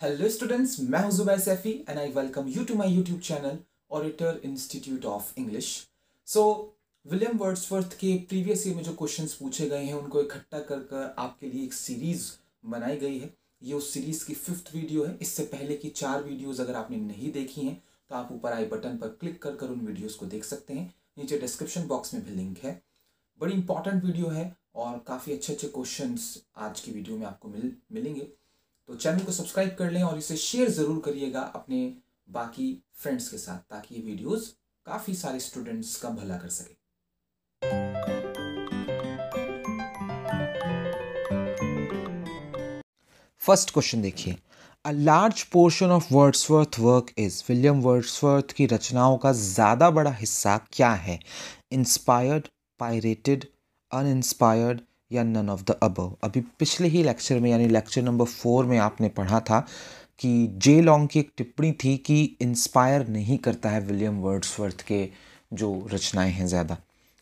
Hello students, मैं हूं Zubair Saifi and I welcome you to my YouTube channel Auditor Institute of English. So William Wordsworth के previous year में जो questions पूछे गए हैं उनको इकट्ठा कर कर आपके लिए एक सीरीज बनाई गई है। ये उस सीरीज की 5th वीडियो है। इससे पहले की 4 वीडियोस अगर आपने नहीं देखी हैं तो आप ऊपर आई बटन पर क्लिक कर कर उन वीडियोस को देख सकते हैं। नीचे डिस्क्रिप्शन बॉक्स में भी लिंक है। बड़ी इंपॉर्टेंट वीडियो है और काफ़ी अच्छे अच्छे क्वेश्चंस आज की वीडियो में आपको मिलेंगे। तो चैनल को सब्सक्राइब कर लें और इसे शेयर ज़रूर करिएगा अपने बाकी फ्रेंड्स के साथ, ताकि ये वीडियोस काफ़ी सारे स्टूडेंट्स का भला कर सके। फर्स्ट क्वेश्चन देखिए, a large portion of Wordsworth work is, William Wordsworth की रचनाओं का ज़्यादा बड़ा हिस्सा क्या है? इंस्पायर्ड, पायरेटेड, अनइंस्पायर्ड या नन ऑफ द अबव। अभी पिछले ही लेक्चर में यानी लेक्चर नंबर 4 में आपने पढ़ा था कि जे लॉन्ग की एक टिप्पणी थी कि इंस्पायर नहीं करता है विलियम वर्ड्सवर्थ के जो रचनाएं हैं ज़्यादा।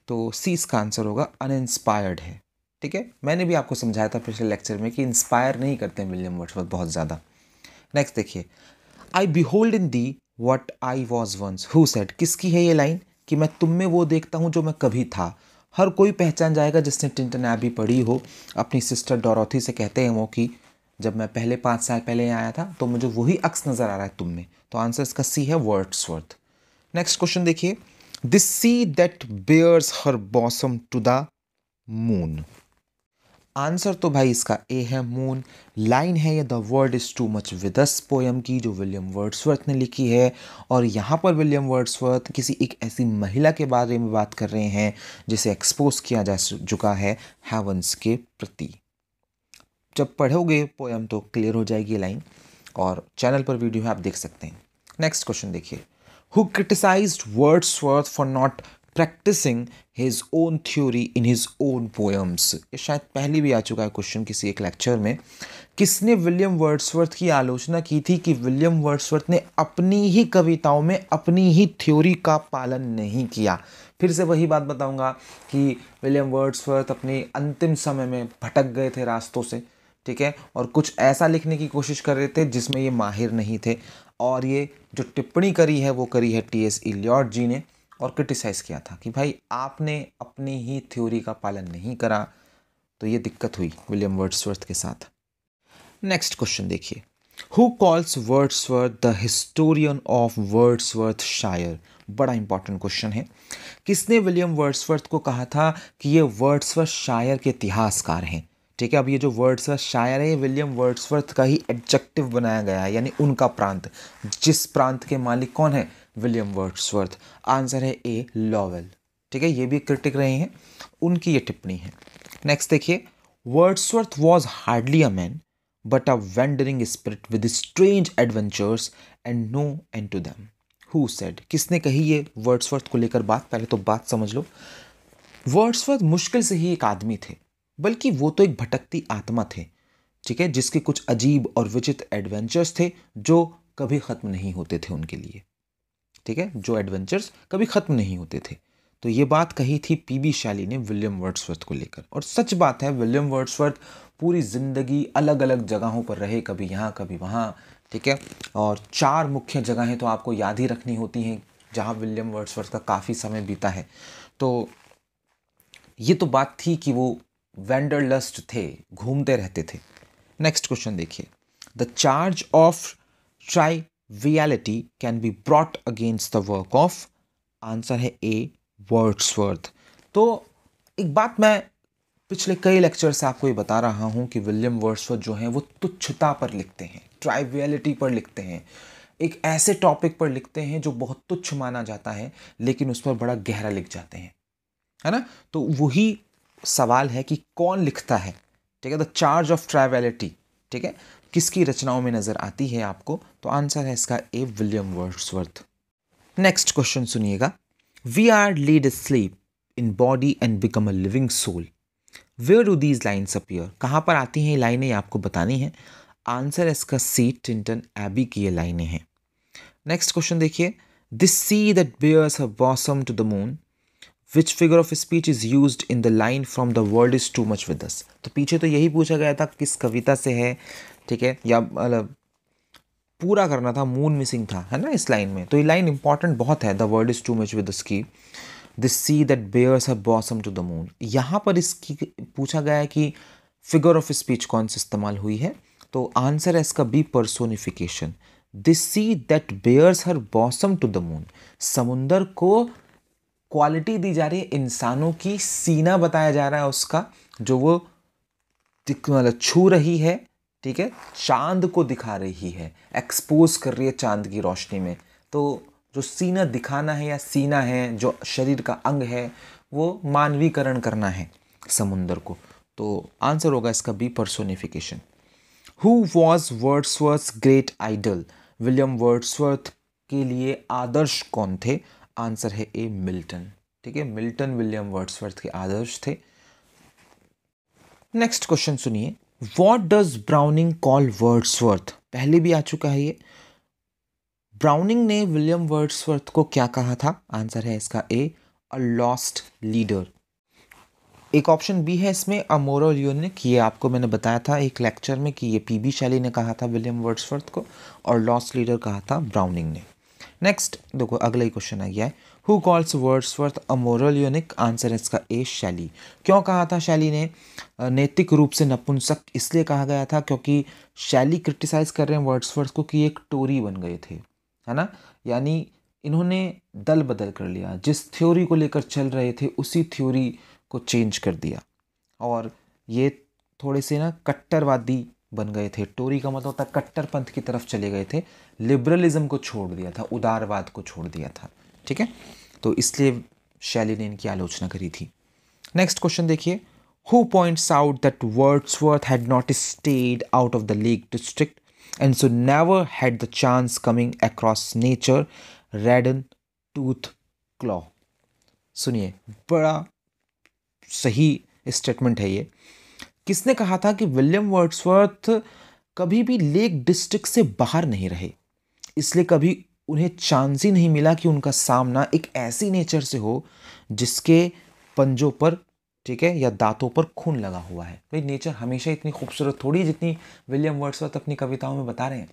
तो सी इसका आंसर होगा, अनइंस्पायर्ड है। ठीक है, मैंने भी आपको समझाया था पिछले लेक्चर में कि इंस्पायर नहीं करते हैं विलियम वर्ड्सवर्थ बहुत ज़्यादा। नेक्स्ट देखिए, I behold in thee what I was once, who said. किसकी है ये लाइन कि मैं तुम में वो देखता हूँ जो मैं कभी था। हर कोई पहचान जाएगा जिसने टिंटन एबी पढ़ी हो। अपनी सिस्टर डोरोथी से कहते हैं वो कि जब मैं पहले 5 साल पहले यहाँ आया था तो मुझे वही अक्स नज़र आ रहा है तुम में। तो आंसर इसका सी है, वर्ड्सवर्थ। नेक्स्ट क्वेश्चन देखिए, this sea that bares her bosom to the moon. Answer तो भाई इसका ए है, मून। लाइन है ये the world is too much with us poem की, जो विलियम वर्ड्सवर्थ ने लिखी है। और यहाँ पर विलियम वर्ड्सवर्थ किसी एक ऐसी महिला के बारे में बात कर रहे हैं जिसे एक्सपोज किया जा चुका है हेवंस के प्रति। जब पढ़ोगे पोयम तो क्लियर हो जाएगी लाइन, और चैनल पर वीडियो है, आप देख सकते हैं। नेक्स्ट क्वेश्चन देखिए, who criticised Wordsworth for not practising his own theory in his own poems. ये शायद पहले भी आ चुका है क्वेश्चन किसी एक लेक्चर में। किसने विलियम वर्ड्सवर्थ की आलोचना की थी कि विलियम वर्ड्सवर्थ ने अपनी ही कविताओं में अपनी ही थ्योरी का पालन नहीं किया? फिर से वही बात बताऊंगा कि विलियम वर्ड्सवर्थ अपने अंतिम समय में भटक गए थे रास्तों से, ठीक है, और कुछ ऐसा लिखने की कोशिश कर रहे थे जिसमें ये माहिर नहीं थे। और ये जो टिप्पणी करी है वो करी है टी.एस. इलियट जी ने, और क्रिटिसाइज़ किया था कि भाई आपने अपनी ही थ्योरी का पालन नहीं करा। तो ये दिक्कत हुई विलियम वर्ड्सवर्थ के साथ। नेक्स्ट क्वेश्चन देखिए, who calls Wordsworth the historian of Wordsworth शायर। बड़ा इंपॉर्टेंट क्वेश्चन है। किसने विलियम वर्ड्सवर्थ को कहा था कि ये वर्ड्सवर्थ शायर के इतिहासकार हैं? ठीक है, अब ये जो वर्ड्सवर्थ शायर है ये विलियम वर्ड्सवर्थ का ही एडजेक्टिव बनाया गया है, यानी उनका प्रांत। जिस प्रांत के मालिक कौन है? William Wordsworth. आंसर है ए, लॉवेल। ठीक है, ये भी क्रिटिक रहे हैं, उनकी ये टिप्पणी है। नेक्स्ट देखिए, Wordsworth was hardly a man but a wandering spirit with strange adventures and no end to them. Who said, किसने कही ये वर्ड्सवर्थ को लेकर बात? पहले तो बात समझ लो। वर्ड्सवर्थ मुश्किल से ही एक आदमी थे, बल्कि वो तो एक भटकती आत्मा थे, ठीक है, जिसके कुछ अजीब और विचित्र एडवेंचर्स थे जो कभी ख़त्म नहीं होते थे उनके लिए। ठीक है, जो एडवेंचर्स कभी ख़त्म नहीं होते थे। तो ये बात कही थी पीबी शैली ने विलियम वर्ड्सवर्थ को लेकर। और सच बात है, विलियम वर्ड्सवर्थ पूरी ज़िंदगी अलग अलग जगहों पर रहे, कभी यहाँ कभी वहाँ। ठीक है, और 4 मुख्य जगहें तो आपको याद ही रखनी होती हैं जहाँ विलियम वर्ड्सवर्थ का काफ़ी समय बीता है। तो ये तो बात थी कि वो वेंडरलस्ट थे, घूमते रहते थे। नेक्स्ट क्वेश्चन देखिए, the charge of triviality can be brought against the work of. Answer है ए, वर्ड्सवर्थ। तो एक बात मैं पिछले कई लेक्चर से आपको ये बता रहा हूँ कि विलियम वर्ड्सवर्थ जो हैं वो तुच्छता पर लिखते हैं, ट्राइवियलिटी पर लिखते हैं, एक ऐसे टॉपिक पर लिखते हैं जो बहुत तुच्छ माना जाता है, लेकिन उस पर बड़ा गहरा लिख जाते हैं, है ना। तो वही सवाल है कि कौन लिखता है, ठीक है, द चार्ज ऑफ ट्राइवियलिटी, ठीक है, किसकी रचनाओं में नज़र आती है आपको? तो आंसर है इसका A, William Wordsworth. Next question सुनिएगा, we are laid sleep in body and become a living soul, where do these lines appear. कहाँ पर आती हैं ये लाइनें, आपको बतानी है। आंसर है इसका सी, टिंटन एबी की ये लाइनें हैं। नेक्स्ट क्वेश्चन देखिए, this sea that bares her bosom to the moon, which figure of speech is used in the line from the world is too much with us. तो पीछे तो यही पूछा गया था किस कविता से है, ठीक है, या मतलब पूरा करना था, मून मिसिंग था, है ना इस लाइन में। तो ये लाइन इंपॉर्टेंट बहुत है, the world is too much with the sky, this sea that bares her bosom to the moon. यहाँ पर इसकी पूछा गया है कि फिगर ऑफ स्पीच कौन सी इस्तेमाल हुई है, तो आंसर है इसका B, personification. This sea that bares her bosom to the moon, समुंदर को क्वालिटी दी जा रही है इंसानों की, सीना बताया जा रहा है उसका, जो वो मतलब छू रही है, ठीक है, चांद को दिखा रही है, एक्सपोज कर रही है चांद की रोशनी में। तो जो सीना दिखाना है या सीना है, जो शरीर का अंग है, वो मानवीकरण करना है समुंदर को। तो आंसर होगा इसका B, personification. Who was Wordsworth great idol, William Wordsworth के लिए आदर्श कौन थे, आंसर है ए, मिल्टन। ठीक है, मिल्टन विलियम वर्ड्सवर्थ के आदर्श थे। नेक्स्ट क्वेश्चन सुनिए, what does browning call Wordsworth, पहले भी आ चुका है ये। ब्राउनिंग ने विलियम वर्ड्सवर्थ को क्या कहा था, आंसर है इसका ए, अ लॉस्ट लीडर। एक ऑप्शन बी है इसमें, अ मोरल यूनिक, ये आपको मैंने बताया था एक लेक्चर में कि ये पीबी शैली ने कहा था विलियम वर्ड्सवर्थ को, और लॉस्ट लीडर कहा था ब्राउनिंग ने। नेक्स्ट देखो, अगला ही क्वेश्चन आ गया है, who calls Wordsworth a moral unique, answer है इसका ए, शैली। क्यों कहा था शैली ने नैतिक रूप से नपुंसक, इसलिए कहा गया था क्योंकि शैली क्रिटिसाइज कर रहे हैं वर्ड्सवर्थ को कि एक टोरी बन गए थे, है ना, यानी इन्होंने दल बदल कर लिया, जिस थ्योरी को लेकर चल रहे थे उसी थ्योरी को चेंज कर दिया, और ये थोड़े से ना कट्टरवादी बन गए थे। टोरी का मतलब होता है कट्टरपंथ की तरफ चले गए थे, लिबरलिज्म को छोड़ दिया था, उदारवाद को छोड़ दिया था। ठीक है, तो इसलिए शैली ने इनकी आलोचना करी थी। नेक्स्ट क्वेश्चन देखिए, who points out that Wordsworth had not stayed out of the Lake District and so never had the chance coming across nature red in tooth claw. सुनिए, बड़ा सही स्टेटमेंट है ये। किसने कहा था कि विलियम वर्ड्सवर्थ कभी भी लेक डिस्ट्रिक्ट से बाहर नहीं रहे, इसलिए कभी उन्हें चांस ही नहीं मिला कि उनका सामना एक ऐसी नेचर से हो जिसके पंजों पर, ठीक है, या दांतों पर खून लगा हुआ है। भाई नेचर हमेशा इतनी खूबसूरत थोड़ी जितनी विलियम वर्ड्सवर्थ अपनी कविताओं में बता रहे हैं।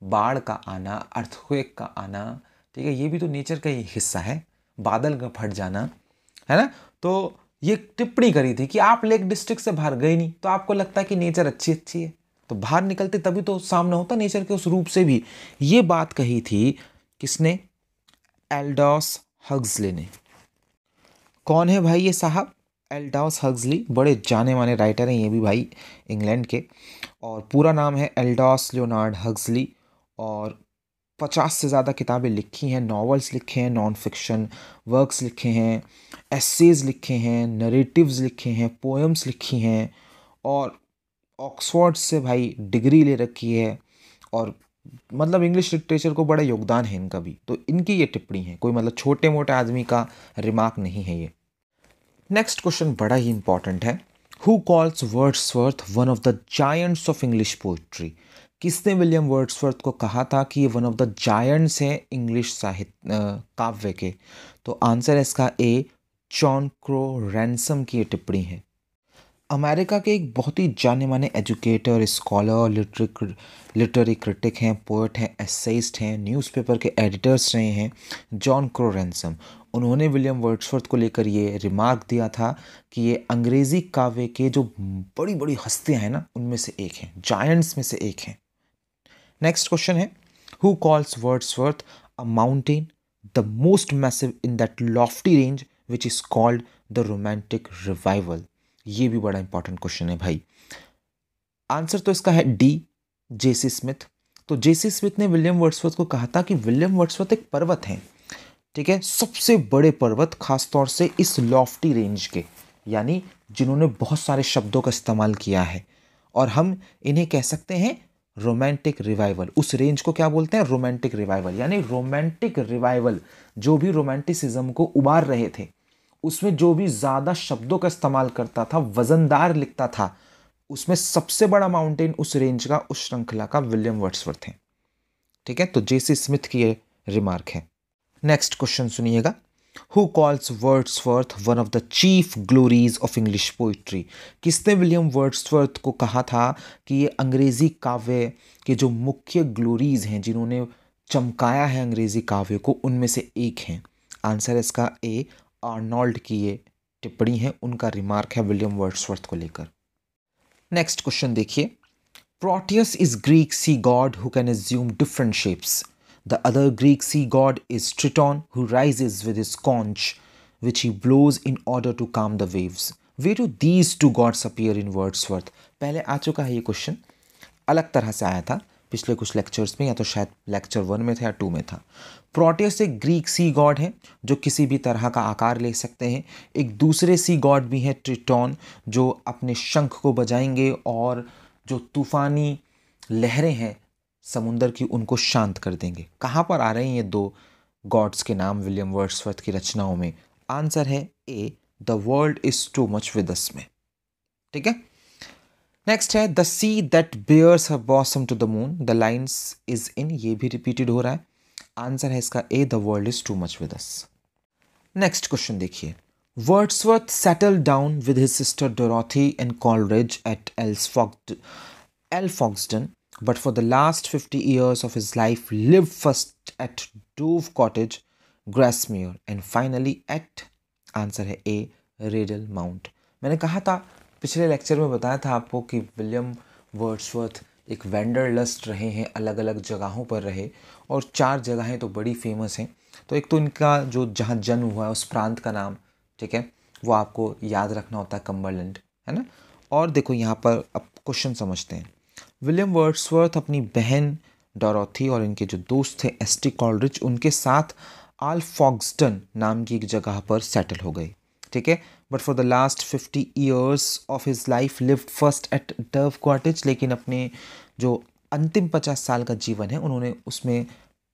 बाढ़ का आना, अर्थक्वेक का आना, ठीक है, ये भी तो नेचर का ही हिस्सा है, बादल का फट जाना, है ना। तो ये टिप्पणी करी थी कि आप लेक डिस्ट्रिक्ट से बाहर गए नहीं, तो आपको लगता है कि नेचर अच्छी अच्छी है, तो बाहर निकलते तभी तो सामना होता नेचर के उस रूप से भी। ये बात कही थी किसने, एल्डोस हक्सले ने। कौन है भाई ये साहब, एल्डोस हक्सली, बड़े जाने माने राइटर हैं ये भी भाई, इंग्लैंड के, और पूरा नाम है एल्डोस लियोनार्ड हक्सली, और 50 से ज़्यादा किताबें लिखी हैं, नॉवेल्स लिखे हैं, नॉन फिक्शन वर्क्स लिखे हैं, एसेज लिखे हैं, नरेटिव्स लिखे हैं, पोएम्स लिखी हैं, और ऑक्सफोर्ड से भाई डिग्री ले रखी है, और मतलब इंग्लिश लिटरेचर को बड़ा योगदान है इनका भी। तो इनकी ये टिप्पणी है, कोई मतलब छोटे मोटे आदमी का रिमार्क नहीं है ये। नेक्स्ट क्वेश्चन बड़ा ही इंपॉर्टेंट है, who calls Wordsworth one of the giants of English poetry. किसने विलियम वर्ड्सवर्थ को कहा था कि ये वन ऑफ द जायंट्स हैं इंग्लिश साहित्य काव्य के, तो आंसर है इसका ए, जॉन क्रो रैनसम की ये टिप्पणी है। अमेरिका के एक बहुत ही जाने माने एजुकेटर, स्कॉलर, लिटरेरी क्रिटिक हैं, पोएट हैं, एसेइस्ट हैं, न्यूज़पेपर के एडिटर्स रहे हैं, जॉन क्रो रैनसम। उन्होंने विलियम वर्ड्सवर्थ को लेकर ये रिमार्क दिया था कि ये अंग्रेज़ी काव्य के जो बड़ी बड़ी हस्तियां हैं ना, उनमें से एक हैं, जायंट्स में से एक हैं। नेक्स्ट क्वेश्चन है, who calls Wordsworth a mountain the most massive in that Lofty range which is called the romantic revival. ये भी बड़ा इंपॉर्टेंट क्वेश्चन है भाई। आंसर तो इसका है डी, जेसी स्मिथ। तो जेसी स्मिथ ने विलियम वर्ड्सवर्थ को कहा था कि विलियम वर्ड्सवर्थ एक पर्वत हैं, ठीक है, सबसे बड़े पर्वत, खासतौर से इस लॉफ्टी रेंज के, यानी जिन्होंने बहुत सारे शब्दों का इस्तेमाल किया है, और हम इन्हें कह सकते हैं रोमांटिक रिवाइवल। उस रेंज को क्या बोलते हैं, रोमांटिक रिवाइवल, यानी रोमांटिक रिवाइवल जो भी रोमांटिसिज्म को उबार रहे थे, उसमें जो भी ज़्यादा शब्दों का इस्तेमाल करता था, वजनदार लिखता था, उसमें सबसे बड़ा माउंटेन उस रेंज का, उस श्रृंखला का विलियम वर्ड्सवर्थ है। ठीक है, तो जेसी स्मिथ की ये रिमार्क है। नेक्स्ट क्वेश्चन सुनिएगा, Who calls Wordsworth one of the chief glories of English poetry? किसने विलियम वर्ड्सवर्थ को कहा था कि ये अंग्रेजी काव्य के जो मुख्य ग्लोरीज हैं, जिन्होंने चमकाया है अंग्रेजी काव्य को, उनमें से एक हैं? आंसर है इसका ए, आर्नोल्ड की ये टिप्पणी है, उनका रिमार्क है विलियम वर्ड्सवर्थ को लेकर। नेक्स्ट क्वेश्चन देखिए, Proteus is Greek sea god who can assume different shapes. The other Greek sea god is Triton, who rises with his conch, which he blows in order to calm the waves. Where do these two gods appear in Wordsworth? पहले आ चुका है ये question, अलग तरह से आया था पिछले कुछ लेक्चर्स में, या तो शायद लेक्चर 1 में था या 2 में था। प्रोटियस एक ग्रीक सी गॉड है जो किसी भी तरह का आकार ले सकते हैं। एक दूसरे सी गॉड भी हैं ट्रिटॉन, जो अपने शंख को बजाएंगे और जो तूफानी लहरें हैं समुंदर की, उनको शांत कर देंगे। कहाँ पर आ रहे हैं ये दो गॉड्स के नाम विलियम वर्ड्सवर्थ की रचनाओं में? आंसर है A, the world is too much with us में। ठीक है, नेक्स्ट है the sea that bares her bosom to the moon, the lines is in, ये भी रिपीटेड हो रहा है। आंसर है इसका A, the world is too much with us. Next question देखिए, Wordsworth settled down with his sister Dorothy and Coleridge at Alfoxden, but for the last 50 years of his life lived first at Dove Cottage, Grasmere, and finally at, answer है ए, ridley mount. मैंने कहा था पिछले lecture में, बताया था आपको कि विलियम वर्ड्सवर्थ एक वेंडरलस्ट रहे हैं, अलग अलग जगहों पर रहे, और 4 जगहें तो बड़ी फेमस हैं। तो एक तो इनका जो जहाँ जन्म हुआ है उस प्रांत का नाम, ठीक है, वो आपको याद रखना होता है, कम्बरलैंड, है ना। और देखो यहाँ पर अब क्वेश्चन समझते हैं। विलियम वर्ड्सवर्थ अपनी बहन डोरोथी और इनके जो दोस्त थे एसटी कॉलरिज, उनके साथ आल्फॉक्सडन नाम की एक जगह पर सेटल हो गए। ठीक है, but for the last 50 years of his life lived first at Dove Cottage, लेकिन अपने जो अंतिम 50 साल का जीवन है उन्होंने उसमें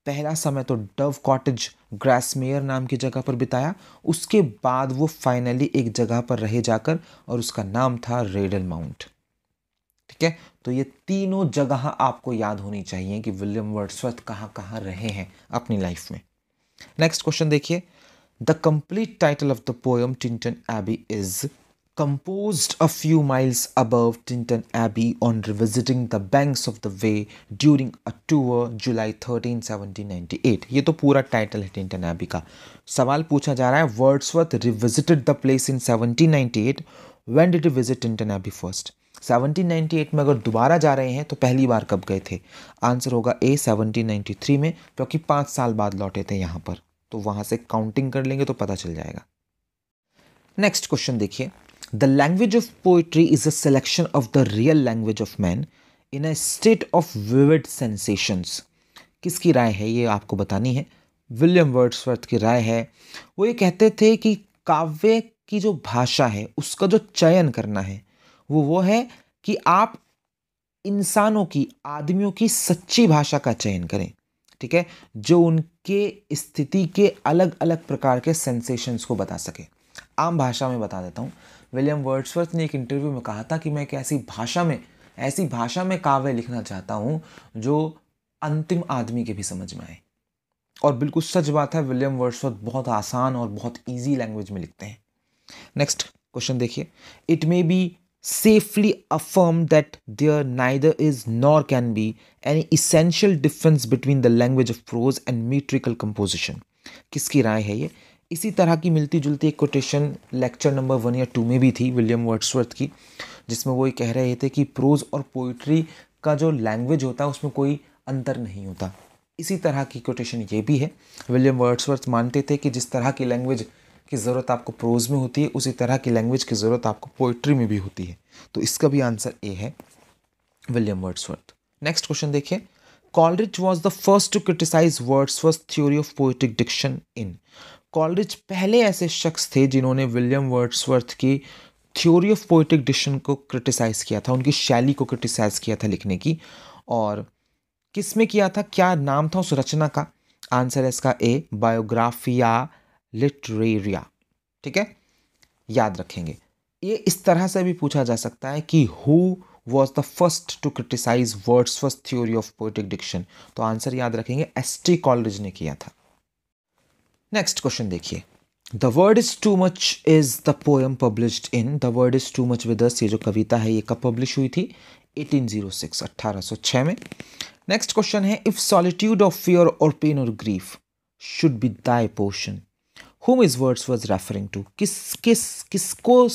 पहला समय तो डव कॉटेज ग्रासमेयर नाम की जगह पर बिताया। उसके बाद वो फाइनली एक जगह पर रहे जाकर, और उसका नाम था रेडल माउंट। ठीक है, तो ये तीनों जगह आपको याद होनी चाहिए कि विलियम वर्ड्सवर्थ कहाँ कहाँ रहे हैं अपनी लाइफ में। नेक्स्ट क्वेश्चन देखिए, the complete title of the poem Tintern Abbey is composed a few miles above Tinton Abbey on revisiting the banks of the Wey during a tour July 13, 1798। ये तो पूरा टाइटल है Tintern AB का। सवाल पूछा जा रहा है, Wordsworth revisited the place in 1798, when did he visit Tintern Abbey first? 1798 में अगर दोबारा जा रहे हैं तो पहली बार कब गए थे? आंसर होगा ए, 1793 में, क्योंकि 5 साल बाद लौटे थे यहाँ पर, तो वहाँ से काउंटिंग कर लेंगे तो पता चल जाएगा। नेक्स्ट क्वेश्चन देखिए, The language of poetry is a selection of the real language of man in a state of vivid sensations। किसकी राय है ये आपको बतानी है, विलियम वर्ड्सवर्थ की राय है। वो ये कहते थे कि काव्य की जो भाषा है उसका जो चयन करना है वो है कि आप इंसानों की, आदमियों की सच्ची भाषा का चयन करें। ठीक है, जो उनके स्थिति के अलग अलग प्रकार के सेंसेशंस को बता सके। आम भाषा में बता देता हूँ, विलियम वर्ड्सवर्थ ने एक इंटरव्यू में कहा था कि मैं एक ऐसी भाषा में काव्य लिखना चाहता हूँ जो अंतिम आदमी के भी समझ में आए। और बिल्कुल सच बात है, विलियम वर्ड्सवर्थ बहुत आसान और बहुत इजी लैंग्वेज में लिखते हैं। नेक्स्ट क्वेश्चन देखिए, it may be safely affirm that there neither is nor can be any essential difference between the language of prose and metrical composition। किसकी राय है ये? इसी तरह की मिलती जुलती एक कोटेशन लेक्चर नंबर 1 या 2 में भी थी विलियम वर्ड्सवर्थ की, जिसमें वो ये कह रहे थे कि प्रोज और पोइट्री का जो लैंग्वेज होता है उसमें कोई अंतर नहीं होता। इसी तरह की कोटेशन ये भी है। विलियम वर्ड्सवर्थ मानते थे कि जिस तरह की लैंग्वेज की ज़रूरत आपको प्रोज में होती है उसी तरह की लैंग्वेज की ज़रूरत आपको पोइट्री में भी होती है। तो इसका भी आंसर ए है, विलियम वर्ड्सवर्थ। नेक्स्ट क्वेश्चन देखिए, Coleridge was the first to criticise Wordsworth theory of poetic diction in. Coleridge पहले ऐसे शख्स थे जिन्होंने विलियम वर्ड्सवर्थ की थ्योरी ऑफ पोएटिक डिक्शन को क्रिटिसाइज किया था, उनकी शैली को क्रिटिसाइज किया था लिखने की। और किस में किया था, क्या नाम था उस रचना का? आंसर है इसका ए, बायोग्राफिया लिटरेरिया। ठीक है, याद रखेंगे। ये इस तरह से भी पूछा जा सकता है कि who was the first to criticise Wordsworth theory of poetic diction, तो आंसर याद रखेंगे एस टी कॉलरिज ने किया था। नेक्स्ट क्वेश्चन देखिए, the word is too much is the poem published in, the word is too much with us, ये जो कविता है ये कब पब्लिश हुई थी? 1806, 1806 में। नेक्स्ट क्वेश्चन है, इफ सॉलिट्यूड ऑफ फियर और पेन और grief should be Dai portion, whom is Wordsworth referring to? किसको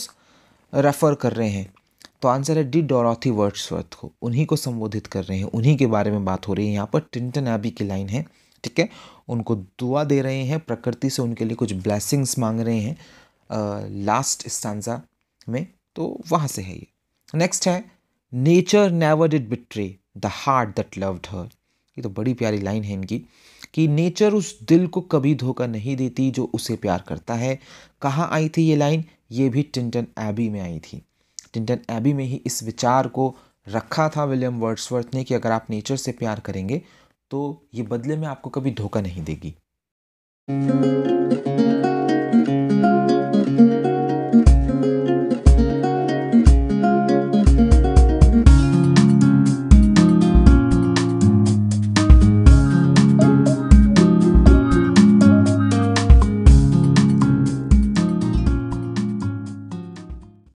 रेफर कर रहे हैं? तो आंसर है डी डोरोथी वर्ड्सवर्थ को, उन्हीं को संबोधित कर रहे हैं, उन्हीं के बारे में बात हो रही है यहाँ पर। टिंटन एबी की लाइन है, ठीक है, उनको दुआ दे रहे हैं, प्रकृति से उनके लिए कुछ ब्लेसिंग्स मांग रहे हैं लास्ट स्टैंजा में, तो वहाँ से है ये। नेक्स्ट है, nature never did betray the heart that loved her, ये तो बड़ी प्यारी लाइन है इनकी, कि नेचर उस दिल को कभी धोखा नहीं देती जो उसे प्यार करता है। कहाँ आई थी ये लाइन? ये भी टिंटन एबी में आई थी। टिंटन एबी में ही इस विचार को रखा था विलियम वर्ड्सवर्थ ने कि अगर आप नेचर से प्यार करेंगे तो ये बदले में आपको कभी धोखा नहीं देगी।